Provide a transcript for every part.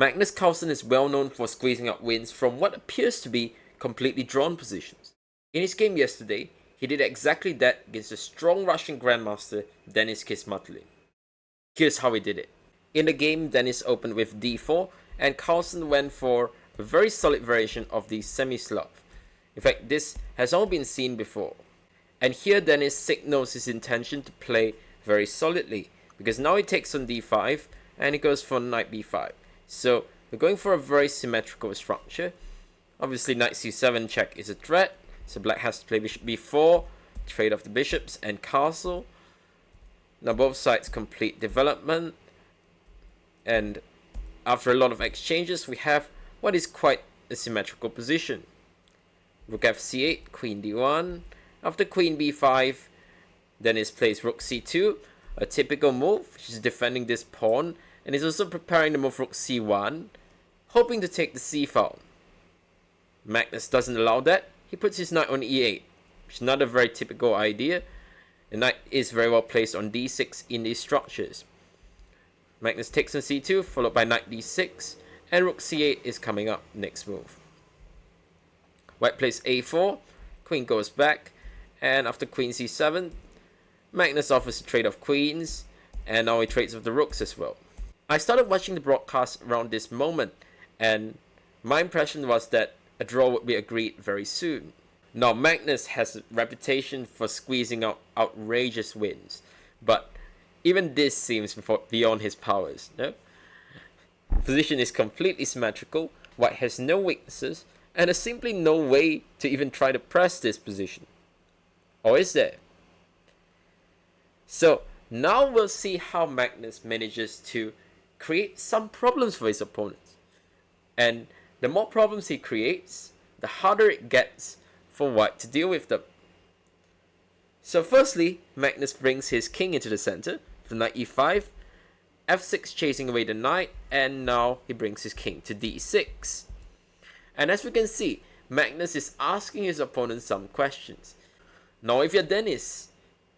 Magnus Carlsen is well known for squeezing out wins from what appears to be completely drawn positions. In his game yesterday, he did exactly that against the strong Russian Grandmaster Denis Khismatullin. Here's how he did it. In the game, Denis opened with d4 and Carlsen went for a very solid variation of the semi-Slav. In fact, this has all been seen before. And here Denis signals his intention to play very solidly, because now he takes on d5 and he goes for knight b5. So we're going for a very symmetrical structure. Obviously knight c7 check is a threat, so black has to play bishop b4, trade off the bishops and castle. Now both sides complete development, and after a lot of exchanges we have what is quite a symmetrical position. Rook f8, queen d1, after queen b5, Denis plays rook c2, a typical move. She's defending this pawn, and is also preparing to move rook c1, hoping to take the c file. Magnus doesn't allow that. He puts his knight on e8, which is not a very typical idea. The knight is very well placed on d6 in these structures. Magnus takes on c2, followed by knight d6, and rook c8 is coming up next move. White plays a4, queen goes back, and after queen c7, Magnus offers a trade of queens, and now he trades with the rooks as well. I started watching the broadcast around this moment, and my impression was that a draw would be agreed very soon. Now Magnus has a reputation for squeezing out outrageous wins, but even this seems beyond his powers. No? The position is completely symmetrical, white has no weaknesses, and there's simply no way to even try to press this position. Or is there? So now we'll see how Magnus manages to create some problems for his opponents. And the more problems he creates, the harder it gets for white to deal with them. So firstly, Magnus brings his king into the center for knight e5, f6 chasing away the knight, and now he brings his king to d6. And as we can see, Magnus is asking his opponent some questions. Now if you're Denis,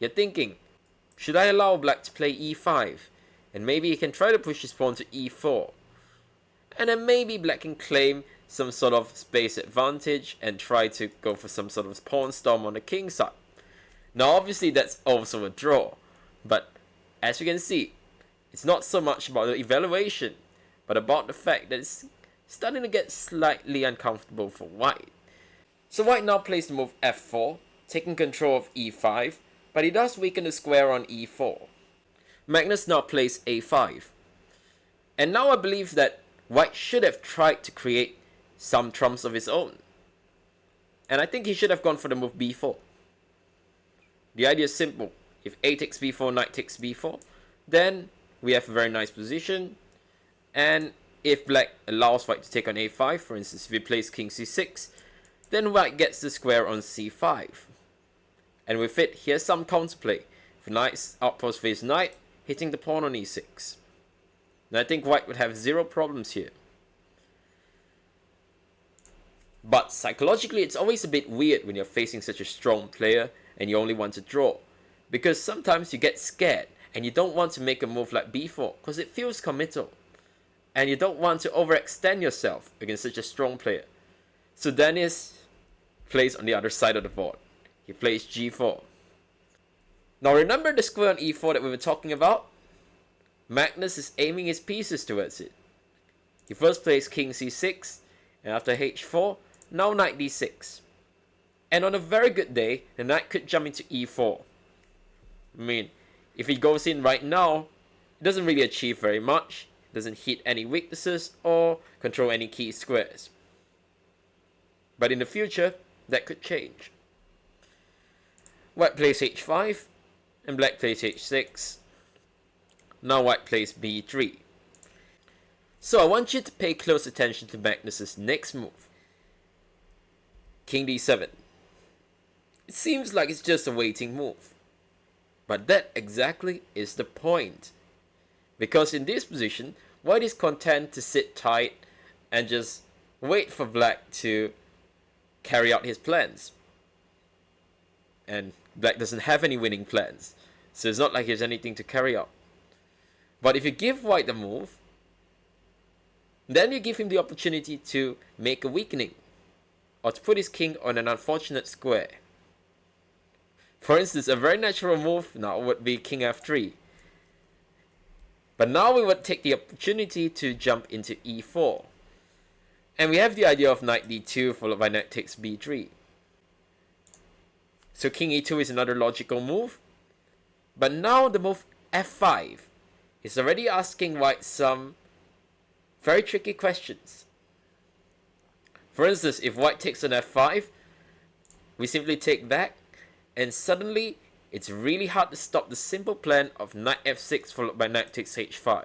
you're thinking, should I allow black to play e5? And maybe he can try to push his pawn to e4. And then maybe black can claim some sort of space advantage and try to go for some sort of pawn storm on the king side. Now obviously that's also a draw, but as you can see, it's not so much about the evaluation, but about the fact that it's starting to get slightly uncomfortable for white. So white now plays the move f4, taking control of e5, but he does weaken the square on e4. Magnus now plays a5. And now I believe that white should have tried to create some trumps of his own. And I think he should have gone for the move b4. The idea is simple. If a takes b4, knight takes b4, then we have a very nice position. And if black allows white to take on a5, for instance, if he plays king c6, then white gets the square on c5. And with it, here's some counterplay. If knight's outpost face knight, hitting the pawn on e6. And I think white would have zero problems here. But psychologically, it's always a bit weird when you're facing such a strong player and you only want to draw. Because sometimes you get scared and you don't want to make a move like b4 because it feels committal. And you don't want to overextend yourself against such a strong player. So Denis plays on the other side of the board. He plays g4. Now remember the square on e4 that we were talking about? Magnus is aiming his pieces towards it. He first plays king c6, and after h4, now knight d6. And on a very good day, the knight could jump into e4. I mean, if he goes in right now, it doesn't really achieve very much, doesn't hit any weaknesses or control any key squares. But in the future, that could change. White plays h5, and black plays h6. Now white plays b3. So I want you to pay close attention to Magnus's next move. King d7. It seems like it's just a waiting move. But that exactly is the point. Because in this position, white is content to sit tight and just wait for black to carry out his plans. And black doesn't have any winning plans, so it's not like he has anything to carry out. But if you give white the move, Then you give him the opportunity to make a weakening, or to put his king on an unfortunate square. For instance, a very natural move now would be king f3. But now we would take the opportunity to jump into e4. And we have the idea of knight d2 followed by knight takes b3. So king e2 is another logical move. But now the move f5 is already asking white some very tricky questions. For instance, if white takes on f5, we simply take back, and suddenly it's really hard to stop the simple plan of knight f6 followed by knight takes h5.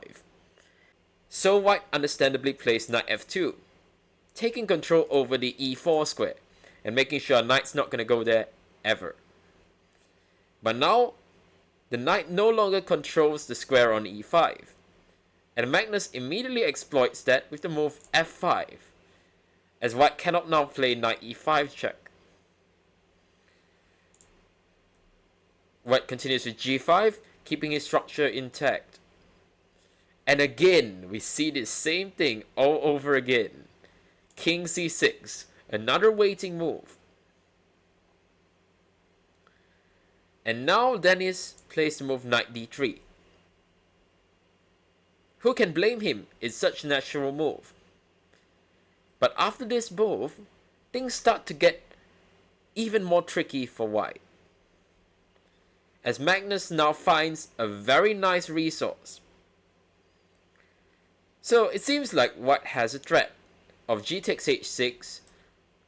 So white understandably plays knight f2, taking control over the e4 square, and making sure knight's not going to go there ever. But now, the knight no longer controls the square on e5, and Magnus immediately exploits that with the move f5, as white cannot now play knight e5 check. White continues with g5, keeping his structure intact. And again, we see the same thing all over again. King c6, another waiting move. And now Denis plays the move knight d3. Who can blame him? It's such a natural move. But after this move, things start to get even more tricky for white, as Magnus now finds a very nice resource. So it seems like white has a threat of g takes h6,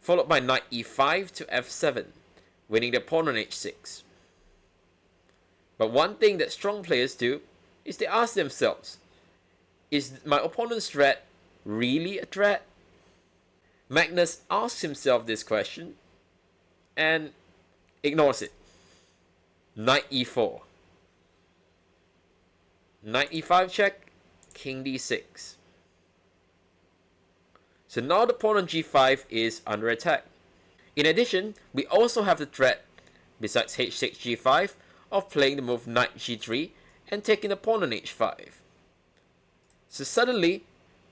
followed by knight e5 to f7, winning the pawn on h6. But one thing that strong players do is they ask themselves, is my opponent's threat really a threat? Magnus asks himself this question and ignores it. Knight e4. Knight e5 check, king d6. So now the pawn on g5 is under attack. In addition, we also have the threat, besides h6 g5, of playing the move knight g3 and taking the pawn on h5. So suddenly,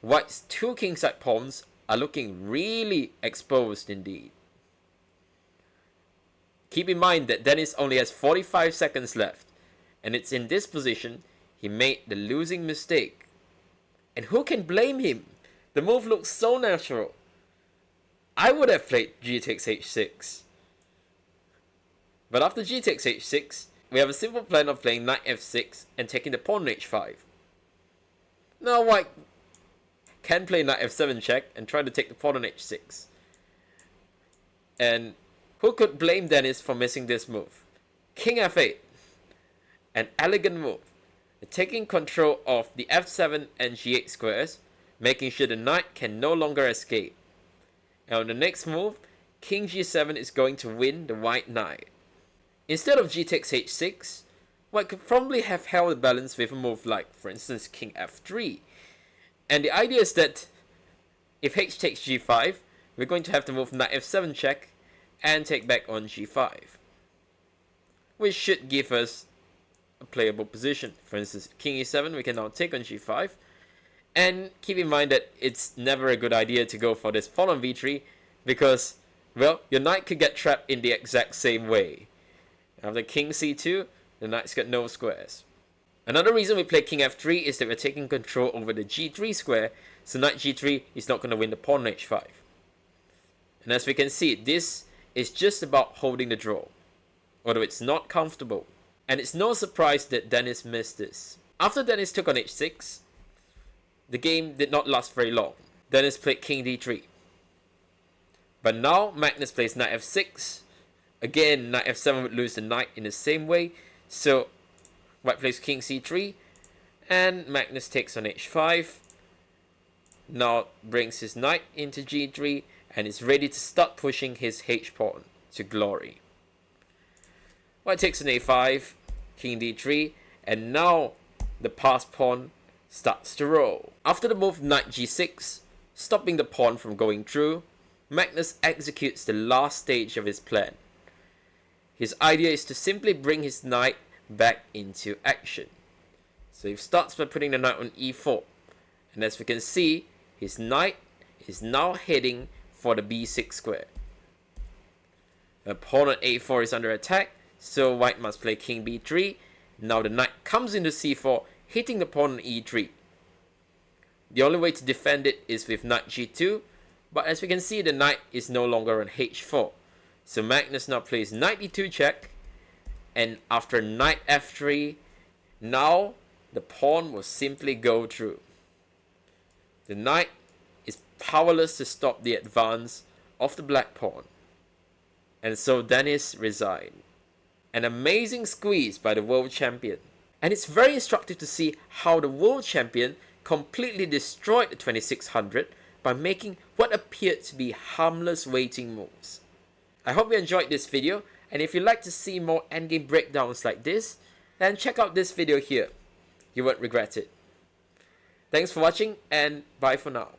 white's two kingside pawns are looking really exposed indeed. Keep in mind that Denis only has 45 seconds left, and it's in this position he made the losing mistake. And who can blame him? The move looks so natural. I would have played g takes h6. But after g takes h6, we have a simple plan of playing knight f6 and taking the pawn on h5. Now white can play knight f7 check and try to take the pawn on h6. And who could blame Denis for missing this move? King f8. An elegant move, taking control of the f7 and g8 squares, making sure the knight can no longer escape. And on the next move, king g7 is going to win the white knight. Instead of g takes h6, white could probably have held the balance with a move like, for instance, king f3. And the idea is that if h takes g5, we're going to have to move knight f7 check and take back on g5, which should give us a playable position. For instance, king e7, we can now take on g5. And keep in mind that it's never a good idea to go for this pawn on v3, because, well, your knight could get trapped in the exact same way. After king c2, the knight's got no squares. Another reason we play king f3 is that we're taking control over the g3 square, so knight g3 is not going to win the pawn on h5. And as we can see, this is just about holding the draw, although it's not comfortable. And it's no surprise that Denis missed this. After Denis took on h6, the game did not last very long. Denis played king d3. But now Magnus plays knight f6. Again, knight f7 would lose the knight in the same way. So white plays king c3. And Magnus takes on h5. Now brings his knight into g3 and is ready to start pushing his h-pawn to glory. White takes on a5, king d3, and now the passed pawn starts to roll. After the move knight g6, stopping the pawn from going through, Magnus executes the last stage of his plan. His idea is to simply bring his knight back into action. So he starts by putting the knight on e4. And as we can see, his knight is now heading for the b6 square. The pawn on a4 is under attack, so white must play king b3. Now the knight comes into c4, hitting the pawn on e3. The only way to defend it is with knight g2, but as we can see, the knight is no longer on h4. So Magnus now plays knight e2 check, and after knight f3, now the pawn will simply go through. The knight is powerless to stop the advance of the black pawn, and so Denis resigned. An amazing squeeze by the world champion. And it's very instructive to see how the world champion completely destroyed the 2600 by making what appeared to be harmless waiting moves. I hope you enjoyed this video, and if you'd like to see more endgame breakdowns like this, then check out this video here. You won't regret it. Thanks for watching, and bye for now.